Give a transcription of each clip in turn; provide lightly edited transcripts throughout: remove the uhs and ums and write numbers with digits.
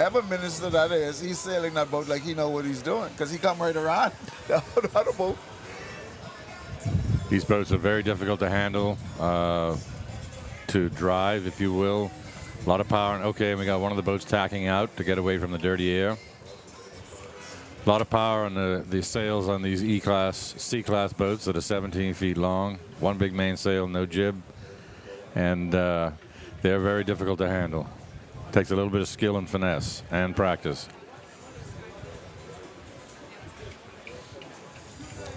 whoever minister that is, he's sailing that boat like he know what he's doing, because he come right around the other boat. These boats are very difficult to handle, to drive, if you will. A lot of power. And okay, we got one of the boats tacking out to get away from the dirty air. A lot of power on the sails on these E-class, C-class boats that are 17 feet long. One big mainsail, no jib. And they're very difficult to handle. Takes a little bit of skill and finesse and practice.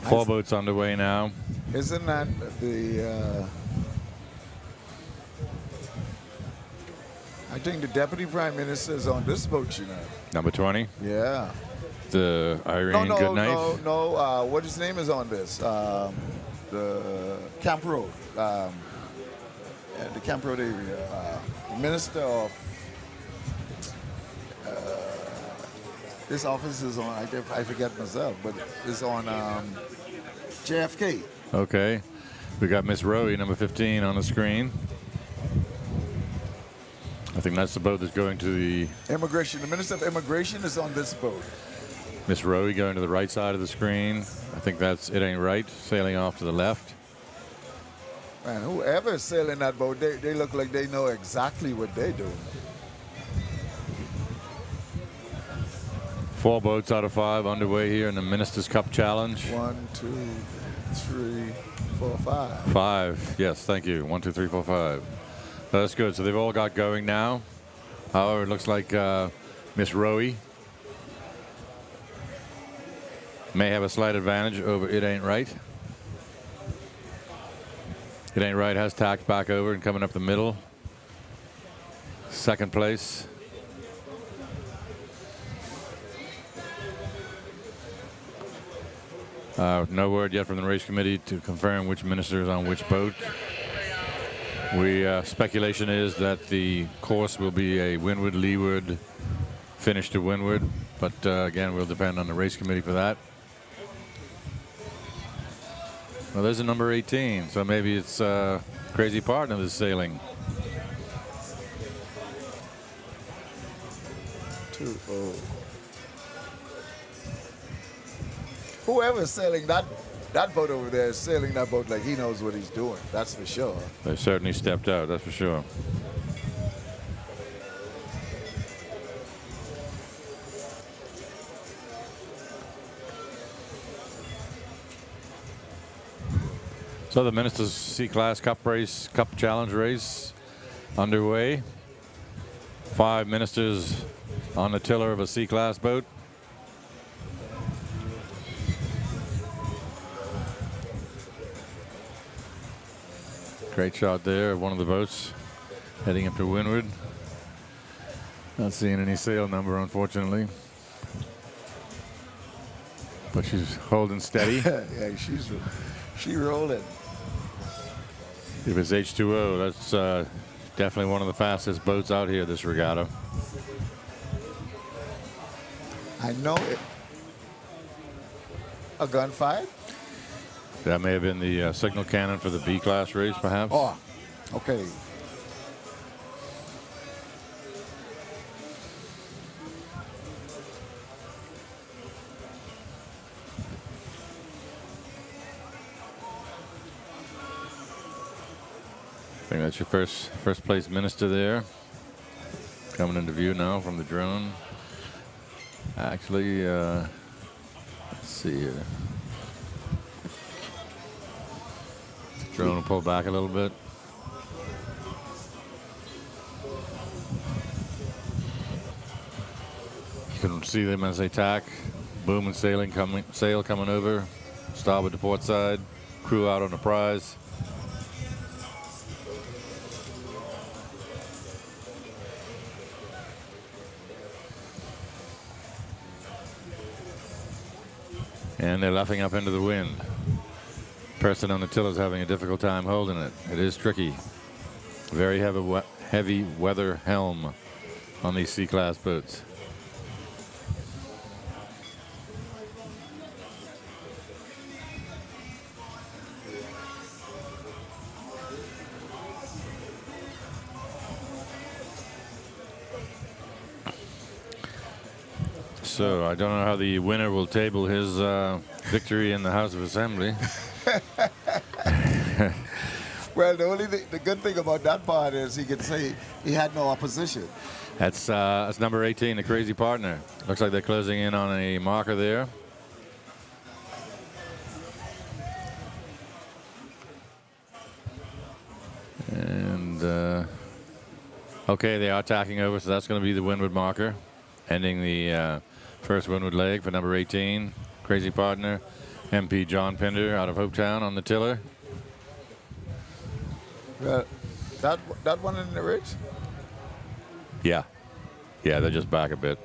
4 boats underway now. Isn't that the... I think the Deputy Prime Minister is on this boat, you know. Number 20? Yeah. The Irene Goodnight? No, what his name is on this? The Camp Road. The Camp Road area. Minister of... this office is on, I forget myself, but it's on JFK. Okay. We got Miss Rowie, number 15, on the screen. I think that's the boat that's going to the... Immigration. The Minister of Immigration is on this boat. Miss Rowie going to the right side of the screen. I think that's It Ain't Right, sailing off to the left. Man, whoever is sailing that boat, they look like they know exactly what they're doing. 4 boats out of 5 underway here in the Minister's Cup Challenge. 1, 2, 3, 4, 5. 5, yes, thank you. 1, 2, 3, 4, 5. That's good. So they've all got going now. However, it looks like Miss Rowie may have a slight advantage over It Ain't Right. It Ain't Right has tacked back over and coming up the middle. 2nd place. No word yet from the race committee to confirm which minister is on which boat. Speculation is that the course will be a windward, leeward, finish to windward, but again, we'll depend on the race committee for that. Well, there's a number 18, so maybe it's Crazy Partner that's sailing. 2-0. Whoever's sailing that boat over there is sailing that boat like he knows what he's doing. That's for sure. They certainly stepped out, that's for sure. So the Minister's C-Class Cup Challenge race underway. 5 ministers on the tiller of a C-Class boat. Great shot there of one of the boats heading up to windward. Not seeing any sail number, unfortunately. But she's holding steady. Yeah, she rolling. If it's H2O, that's definitely one of the fastest boats out here this regatta. I know it. A gunfight? That may have been the signal cannon for the B-class race, perhaps. Oh, okay. I think that's your first place minister there. Coming into view now from the drone. Actually, let's see here. Drone will pull back a little bit. You can see them as they tack. Boom and sail coming over. Starboard to port side. Crew out on the prize. And they're luffing up into the wind. Person on the tiller is having a difficult time holding it. It is tricky. Very heavy weather helm on these C-class boats. So I don't know how the winner will table his victory in the House of Assembly. Well, the good thing about that part is he could say he had no opposition. That's number 18, the crazy partner. Looks like they're closing in on a marker there. And okay, they are tacking over, so that's going to be the windward marker, ending the first windward leg for number 18, crazy partner, MP John Pinder out of Hopetown on the tiller. That one in the race? Yeah, they're just back a bit.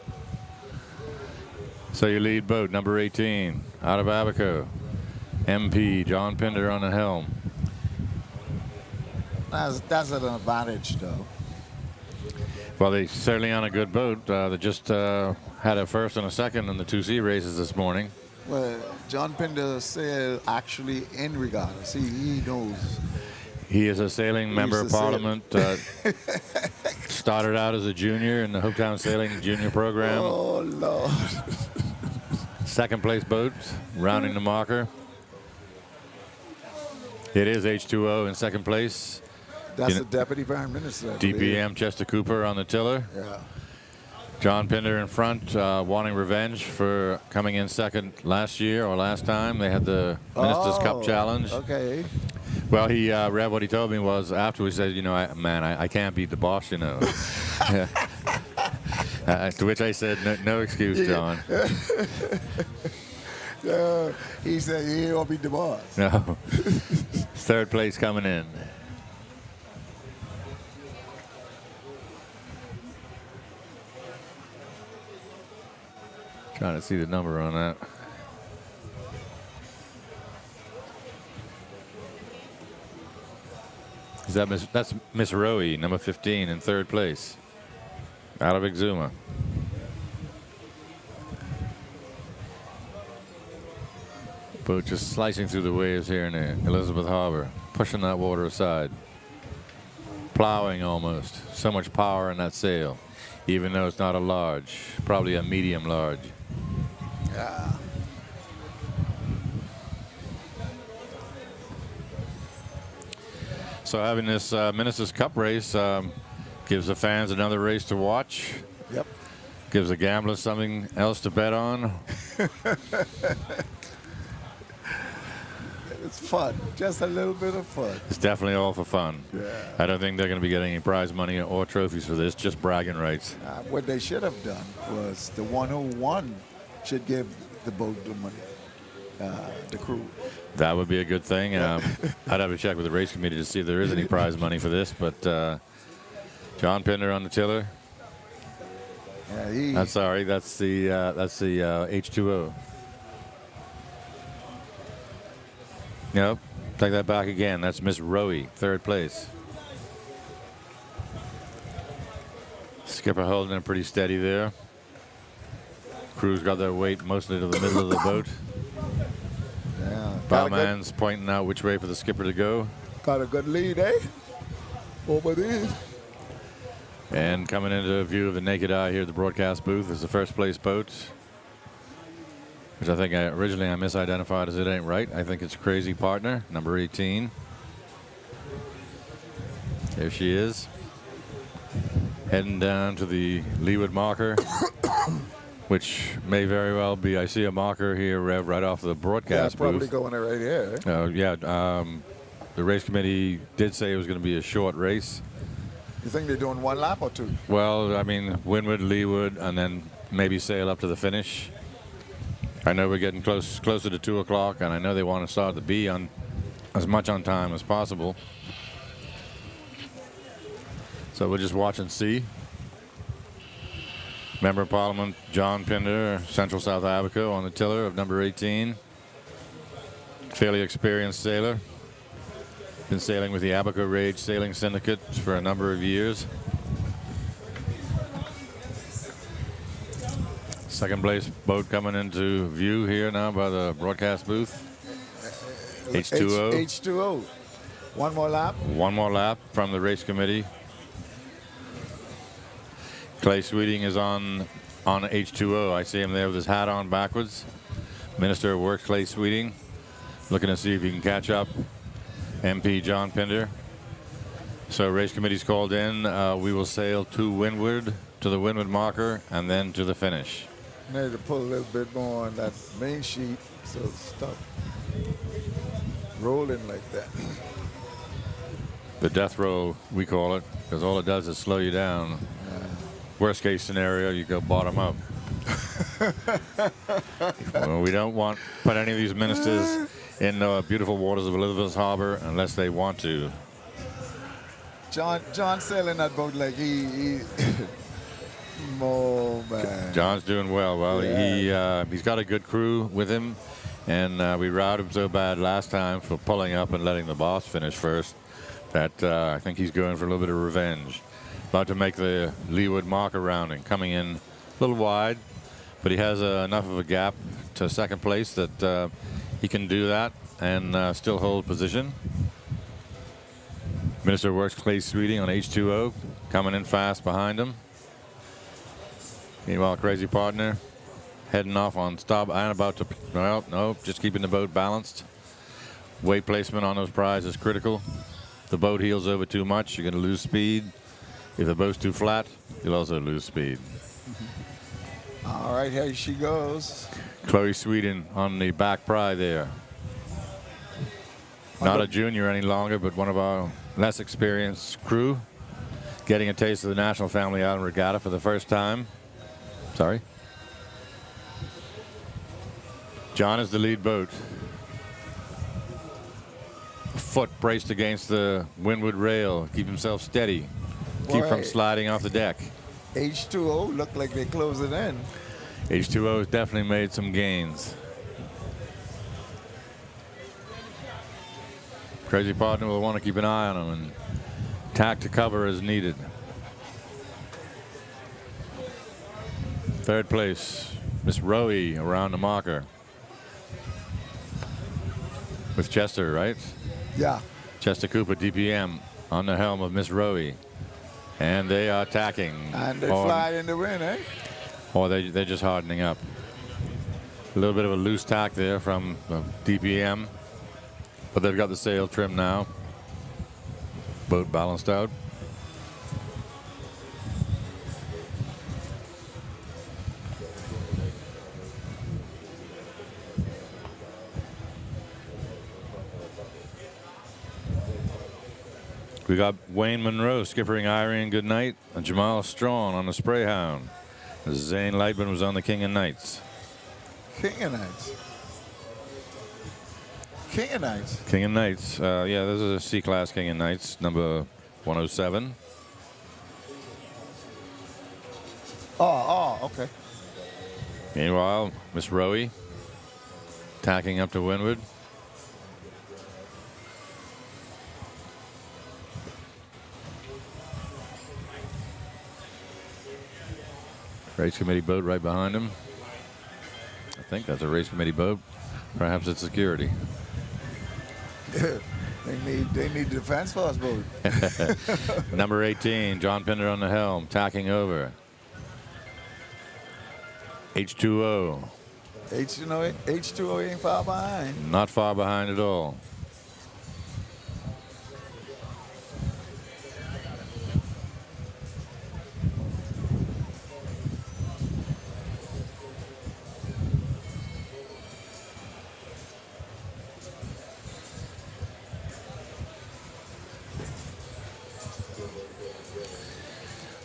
So your lead boat, number 18, out of Abaco, MP John Pinder on the helm. That's an advantage, though. Well, they're certainly on a good boat. They just had a first and a second in the 2C races this morning. Well, John Pinder sailed actually in Regatta. See, he knows. He is a sailing member of Parliament. Started out as a junior in the Hopetown Sailing Junior Program. Oh, Lord. Second place boat, rounding the marker. It is H2O in second place. That's the Deputy Prime Minister. DPM Chester Cooper on the tiller. Yeah. John Pinder in front, wanting revenge for coming in second last year or last time. They had the Ministers' Cup Challenge. Okay. Well, Rev, what he told me was afterwards, he said, you know, I can't beat the boss, you know. To which I said, no excuse, John. He said he ain't gonna beat the boss. No. Third place coming in. Trying to see the number on that. That's Miss Rowie, number 15, in third place, out of Exuma. Boat just slicing through the waves here in Elizabeth Harbor, pushing that water aside, plowing almost. So much power in that sail, even though it's not a large, probably a medium large. Yeah. So having this Ministers' Cup race gives the fans another race to watch. Yep. Gives the gamblers something else to bet on. It's fun. Just a little bit of fun. It's definitely all for fun. Yeah. I don't think they're going to be getting any prize money or trophies for this, just bragging rights. What they should have done was the one who won should give the boat the money, the crew. That would be a good thing. I'd have to check with the race committee to see if there is any prize money for this. But John Pinder on the tiller. Yeah, That's sorry. That's the H2O. Nope. Take that back again. That's Miss Rowie, third place. Skipper holding it pretty steady there. Crew's got their weight mostly to the middle of the boat. Yeah. Bowman's pointing out which way for the skipper to go. Got a good lead, eh? Over there. And coming into view of the naked eye here at the broadcast booth is the first place boat, which I think originally I misidentified as It Ain't Right. I think it's Crazy Partner, number 18. There she is. Heading down to the leeward marker, which may very well be, I see a marker here, Rev, right off the broadcast probably booth. going right here. Eh? The race committee did say it was going to be a short race. You think they're doing one lap or two? Well, I mean, windward, leeward, and then maybe sail up to the finish. I know we're getting closer to 2 o'clock, and I know they want to start the B on as much on time as possible. So we'll just watch and see. Member of Parliament John Pinder, Central South Abaco on the tiller of number 18. Fairly experienced sailor. Been sailing with the Abaco Rage Sailing Syndicate for a number of years. Second place boat coming into view here now by the broadcast booth. H2O. H2O. One more lap. One more lap from the race committee. Clay Sweeting is on on H2O. I see him there with his hat on backwards. Minister of Works Clay Sweeting, looking to see if he can catch up MP John Pinder. So race committee's called in. We will sail to windward, to the windward marker, and then to the finish. Need to pull a little bit more on that main sheet so stop rolling like that. The death roll, we call it, because all it does is slow you down. Worst case scenario, you go bottom up. Well, we don't want put any of these ministers in beautiful waters of Elizabeth Harbor unless they want to. John sailing that boat like he oh, man. John's doing well. Well, yeah. He's got a good crew with him, and we routed him so bad last time for pulling up and letting the boss finish first that I think he's going for a little bit of revenge. About to make the leeward marker rounding, coming in a little wide, but he has enough of a gap to second place that he can do that and still hold position. Minister of Works Clay Sweeting on H2O, coming in fast behind him. Meanwhile, Crazy Partner heading off on stop and about to, well, no, just keeping the boat balanced. Weight placement on those prizes is critical. If the boat heels over too much, you're going to lose speed. If the boat's too flat, you'll also lose speed. All right, here she goes. Chloe Sweeting on the back pry there. Not a junior any longer, but one of our less experienced crew. Getting a taste of the National Family Island Regatta for the first time. Sorry. John is the lead boat. Foot braced against the windward rail. Keep himself steady. Keep from sliding off the deck. H2O look like they close it in. H2O has definitely made some gains. Crazy Partner will want to keep an eye on him and tack to cover as needed. Third place, Miss Rowie around the marker. With Chester, right? Yeah. Chester Cooper, DPM, on the helm of Miss Rowie. And they are tacking. And they fly in the wind, eh? Or they're just hardening up. A little bit of a loose tack there from DPM. But they've got the sail trimmed now. Boat balanced out. We got Wayne Monroe skippering Irene Goodnight and Jamal Strong on the Sprayhound. Zane Lightman was on the King of Knights. King of Knights. King of Knights. King of Knights. Yeah, this is a C-Class King of Knights, number 107. Oh, okay. Meanwhile, Miss Rowie tacking up to windward. Race committee boat right behind him. I think that's a race committee boat. Perhaps it's security. They need defense force boat. Number 18, John Pinder on the helm, tacking over. H2O. H2O ain't far behind. Not far behind at all.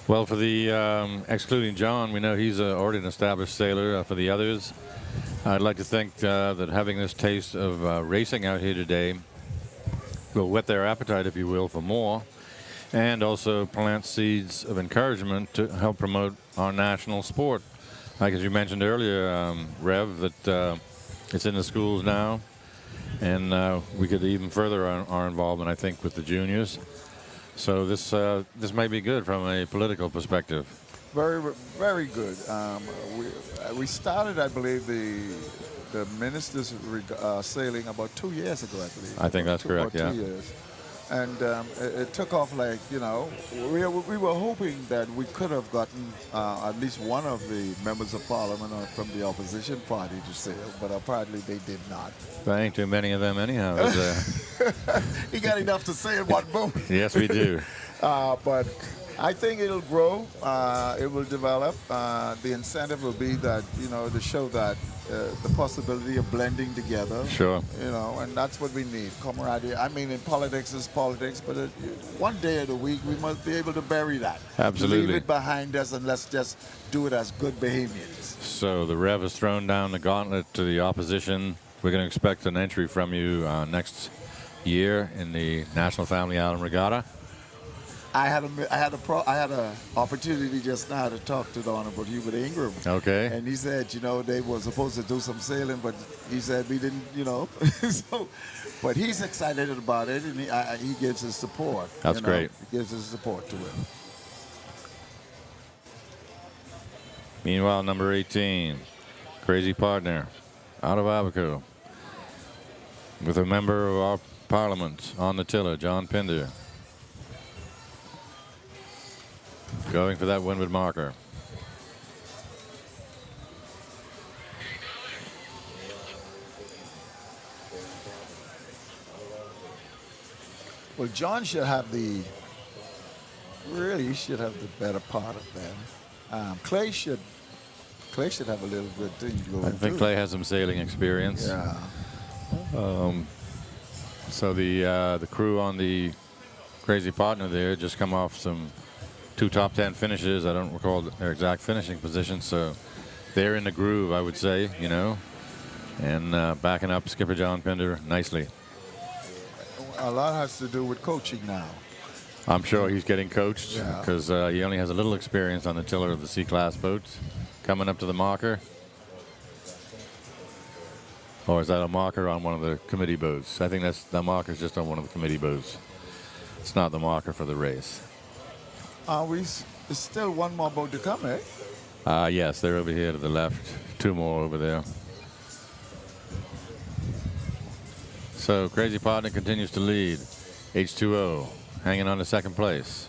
Well, for the excluding John, we know he's already an established sailor. For the others, I'd like to think that having this taste of racing out here today will whet their appetite, if you will, for more, and also plant seeds of encouragement to help promote our national sport. Like as you mentioned earlier, Rev, that it's in the schools now, and we could even further our involvement, I think, with the juniors. So this may be good from a political perspective. Very, very good. We started, I believe, the ministers sailing about 2 years ago, I believe. I think that's correct, yeah. 2 years. and it took off like, you know, we were hoping that we could have gotten at least one of the members of parliament from the opposition party to sail, but apparently they did not. There ain't too many of them anyhow. He got enough to say in one boat. Yes, we do. But I think it'll grow. It will develop. The incentive will be that, you know, to show that the possibility of blending together. Sure. You know, and that's what we need, camaraderie. I mean, in politics is politics, but one day of the week we must be able to bury that. Absolutely. Leave it behind us and let's just do it as good Bahamians. So the Rev has thrown down the gauntlet to the opposition. We're going to expect an entry from you next year in the National Family Island Regatta. I had a opportunity just now to talk to the Honorable Hubert Ingram. Okay. And he said, you know, they were supposed to do some sailing, but he said we didn't, you know. So, but he's excited about it, and he gives his support. That's great. He gives his support to it. Meanwhile, number 18, Crazy Partner, out of Abaco, with a member of our parliament on the tiller, John Pinder. Going for that windward marker. Well, John should have really should have the better part of them. Clay should have a little good thing going. I think Clay has some sailing experience. Yeah. So the crew on the Crazy Partner there just come off some 2 top 10 finishes. I don't recall their exact finishing position, so they're in the groove, I would say, you know, and backing up Skipper John Pinder nicely. A lot has to do with coaching now. I'm sure he's getting coached Yeah. because he only has a little experience on the tiller of the C-class boats. Coming up to the marker. Or is that a marker on one of the committee boats? I think the marker's just on one of the committee boats. It's not the marker for the race. There's still one more boat to come, eh? Yes, they're over here to the left. 2 more over there. So Crazy Partner continues to lead. H2O hanging on to second place.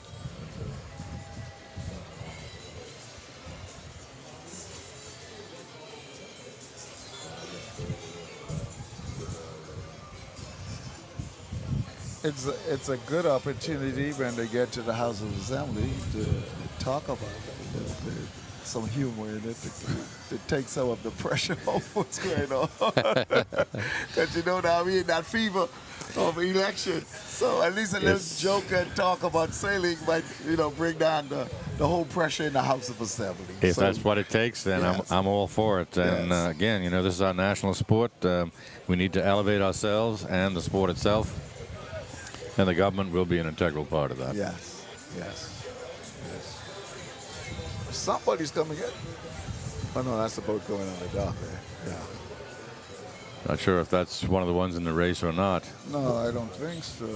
It's a good opportunity when they get to the House of Assembly to talk about it. There's some humor in it to take some of the pressure off what's going on. Because you know now we in that fever of election. So at least a little joke and talk about sailing might, you know, bring down the whole pressure in the House of Assembly. If that's what it takes, then yes. I'm all for it. And Yes. again, you know, this is our national sport. We need to elevate ourselves and the sport itself. And the government will be an integral part of that. Yes, yes, yes. Somebody's coming in. Oh no, that's the boat going on the dock there. Yeah. Not sure if that's one of the ones in the race or not. No, I don't think so.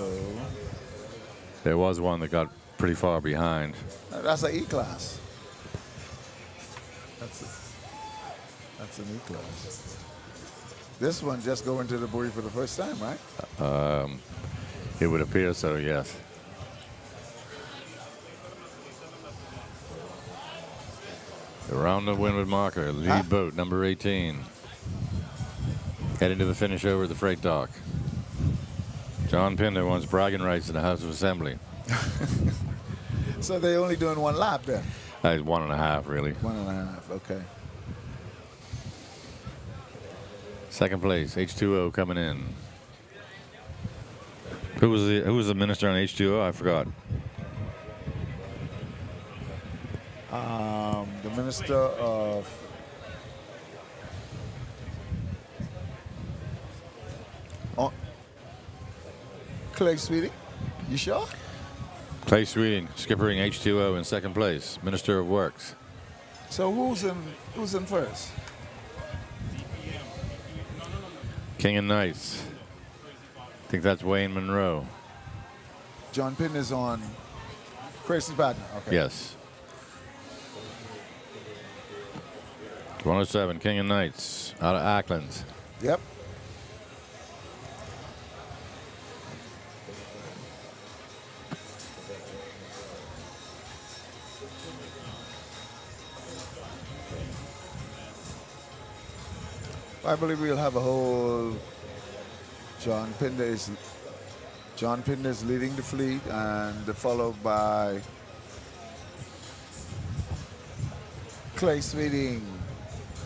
There was one that got pretty far behind. That's an E-class. That's an E-class. This one just going to the buoy for the first time, right? It would appear so, yes. Around the windward marker, lead boat number 18. Heading to the finish over at the freight dock. John Pinder wants bragging rights in the House of Assembly. So they're only doing 1 lap then? 1.5, really. 1.5, okay. Second place, H2O coming in. Who was the minister on H2O? I forgot. The minister of Clay Sweeting. You sure? Clay Sweeting skippering H2O in second place, Minister of Works. So who's in first? King and Knights. I think that's Wayne Monroe. John Pinn is on Crazy Partner. Okay. Yes. 107, King and Knights out of Ackland. Yep. I believe we'll have a whole John Pinder is leading the fleet, and followed by Clay Sweeting.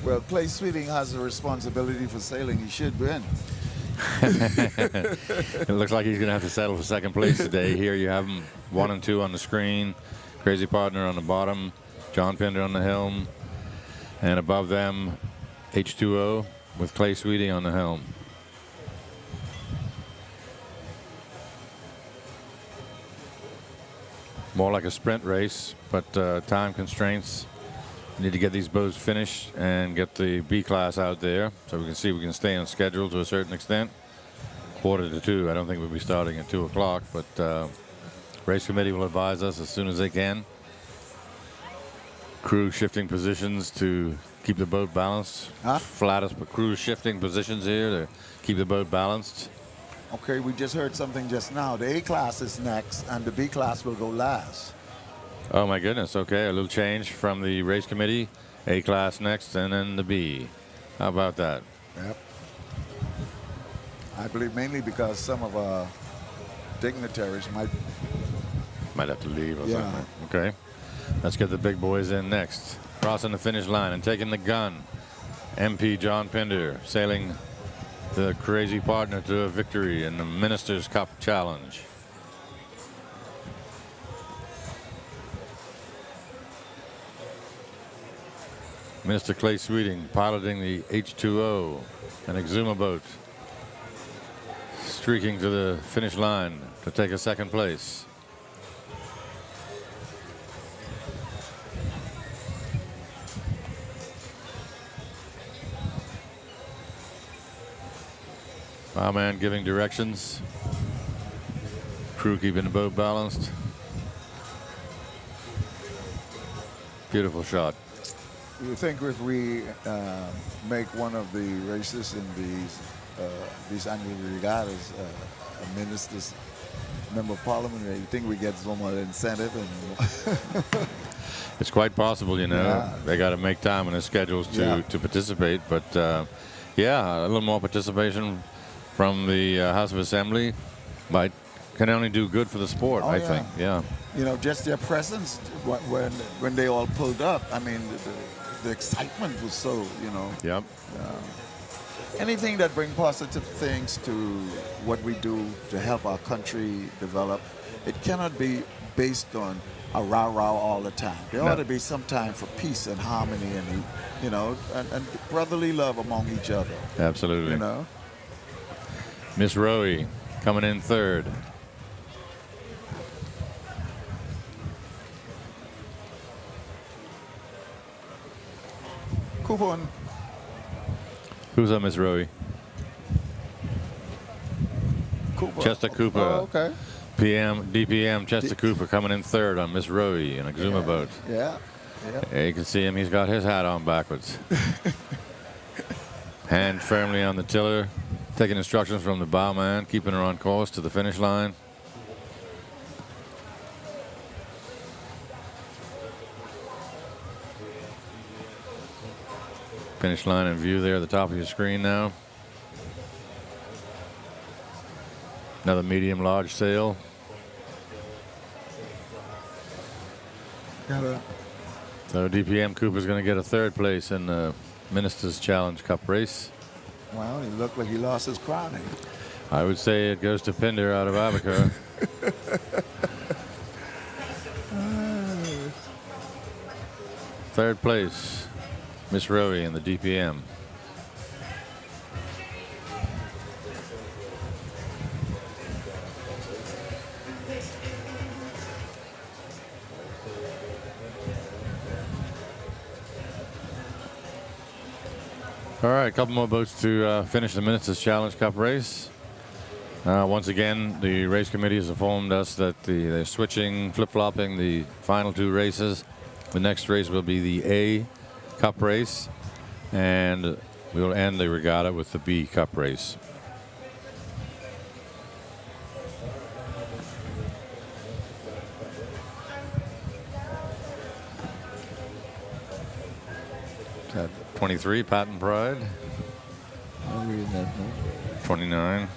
Well, Clay Sweeting has the responsibility for sailing. He should win. It looks like he's going to have to settle for second place today. Here you have him 1 and 2 on the screen. Crazy Partner on the bottom. John Pinder on the helm. And above them, H2O with Clay Sweeting on the helm. More like a sprint race, but time constraints. We need to get these boats finished and get the B class out there so we can see we can stay on schedule to a certain extent. 1:45. I don't think we'll be starting at 2 o'clock, but race committee will advise us as soon as they can. Crew shifting positions to keep the boat balanced. Huh? Flattest, but crew shifting positions here to keep the boat balanced. Okay, we just heard something just now. The A class is next, and the B class will go last. Oh my goodness, okay, a little change from the race committee. A class next and then the B. How about that? Yep. I believe mainly because some of our dignitaries Might have to leave or Yeah. something. Okay, let's get the big boys in next. Crossing the finish line and taking the gun. MP John Pinder sailing the Crazy Partner to a victory in the Ministers' Cup Challenge. Minister Clay Sweeting piloting the H2O, an Exuma boat, streaking to the finish line to take a second place. Barman giving directions. Crew keeping the boat balanced. Beautiful shot. You think if we make one of the races in these annual regattas a minister's member of parliament, you think we get some more incentive? And It's quite possible, you know. Yeah. They got to make time in their schedules to participate. But yeah, a little more participation from the House of Assembly can only do good for the sport, I think. Yeah. You know, just their presence when they all pulled up. I mean, the excitement was so, you know. Yep. Anything that brings positive things to what we do to help our country develop, it cannot be based on a rah-rah all the time. There ought to be some time for peace and harmony and, you know, and brotherly love among each other. Absolutely. You know? Miss Rowie coming in third. Coupon. Who's on Miss Rowie? Cooper. Chester Cooper. Oh, okay. DPM Chester Cooper coming in third on Miss Rowie in a Exuma boat. Yeah. Yeah. Yeah, you can see him. He's got his hat on backwards. Hand firmly on the tiller, taking instructions from the bowman, keeping her on course to the finish line. Finish line in view there at the top of your screen now. Another medium large sail. So DPM Cooper's going to get a third place in the Ministers Challenge Cup race. Well, he looked like he lost his crowning. I would say it goes to Pinder out of Abaco. Third place, Miss Rowie in the DPM. All right, a couple more boats to finish the Ministers Challenge Cup race. Once again, the race committee has informed us that they're switching, flip-flopping the final two races. The next race will be the A Cup race, and we will end the regatta with the B Cup race. At 23, Patent Pride. I'm reading that number. 29.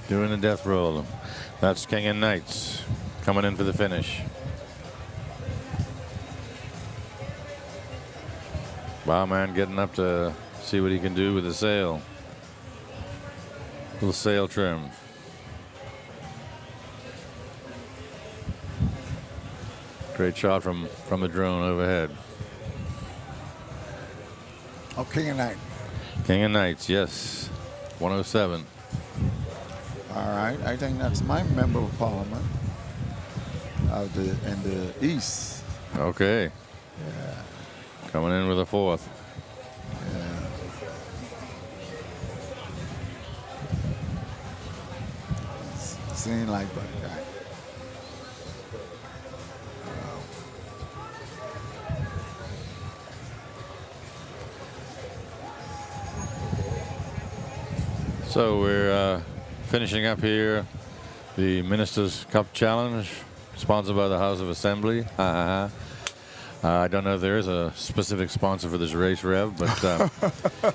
Doing the death roll. That's King and Knights coming in for the finish. Bowman getting up to see what he can do with the sail. Little sail trim. Great shot from the drone overhead. Oh, King and Knight. King and Knights, yes. 107. All right. I think that's my member of parliament in the east. Okay. Yeah. Coming in with a fourth. Yeah. Seemed like that guy. So we're finishing up here the Ministers' Cup Challenge, sponsored by the House of Assembly. I don't know if there is a specific sponsor for this race, Rev, but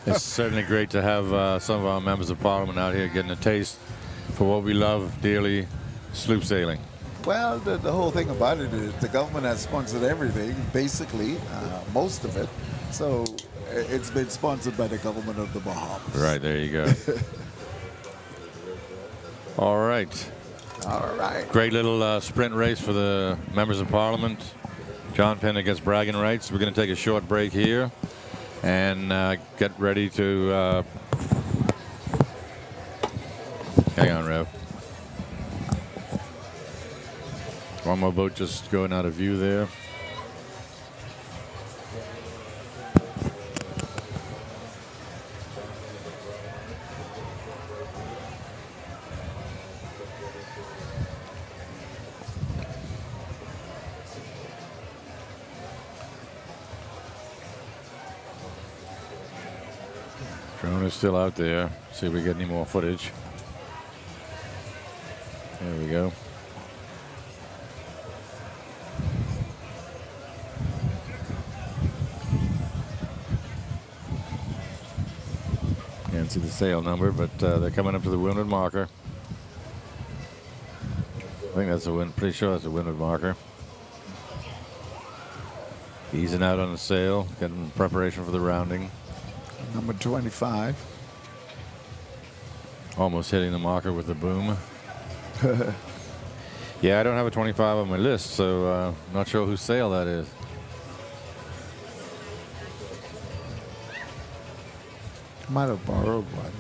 it's certainly great to have some of our members of Parliament out here getting a taste for what we love dearly, sloop sailing. Well, the whole thing about it is the government has sponsored everything, basically, most of it. So it's been sponsored by the government of the Bahamas. Right, there you go. All right. All right. Great little sprint race for the members of Parliament. John Penn against bragging rights. We're going to take a short break here and get ready to... hang on, Rev. One more boat just going out of view there. Drone is still out there. See if we get any more footage. There we go. Can't see the sail number, but they're coming up to the windward marker. I think that's a wind. Pretty sure that's a windward marker. Easing out on the sail, getting preparation for the rounding. Number 25. Almost hitting the marker with the boom. Yeah, I don't have a 25 on my list, so not sure whose sail that is. Might have borrowed one.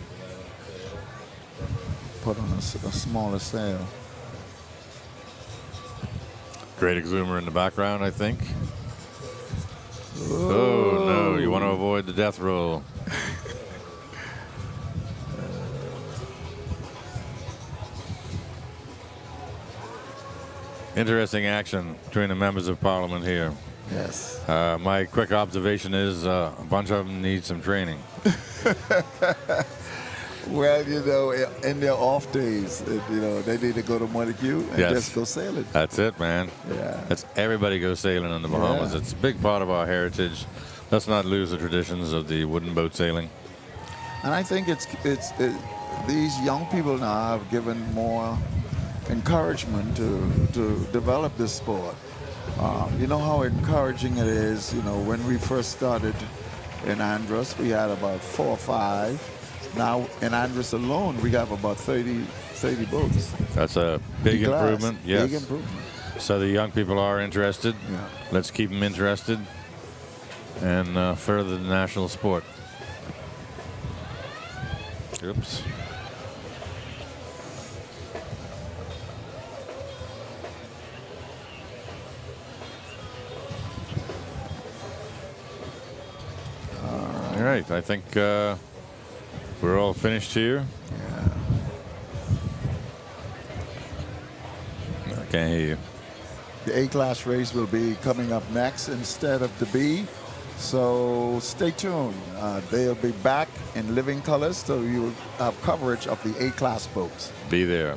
Put on a smaller sail. Great exumer in the background, I think. Oh, no, you want to avoid the death roll. Interesting action between the members of Parliament here. Yes. My quick observation is a bunch of them need some training. Well, you know, in their off days, you know, they need to go to Montague and just go sailing. That's it, man. Yeah. That's everybody goes sailing in the Bahamas. Yeah. It's a big part of our heritage. Let's not lose the traditions of the wooden boat sailing. And I think these young people now have given more encouragement to develop this sport. You know how encouraging it is. You know, when we first started in Andros, we had about 4 or 5. Now in Andros alone, we have about 30 boats. That's a big improvement. Yes. Big improvement. So the young people are interested. Yeah. Let's keep them interested and further the national sport. Oops. All right, I think we're all finished here. Yeah. I can't hear you. The A-class race will be coming up next instead of the B. So stay tuned. They'll be back in living colors, so you'll have coverage of the A-class boats. Be there.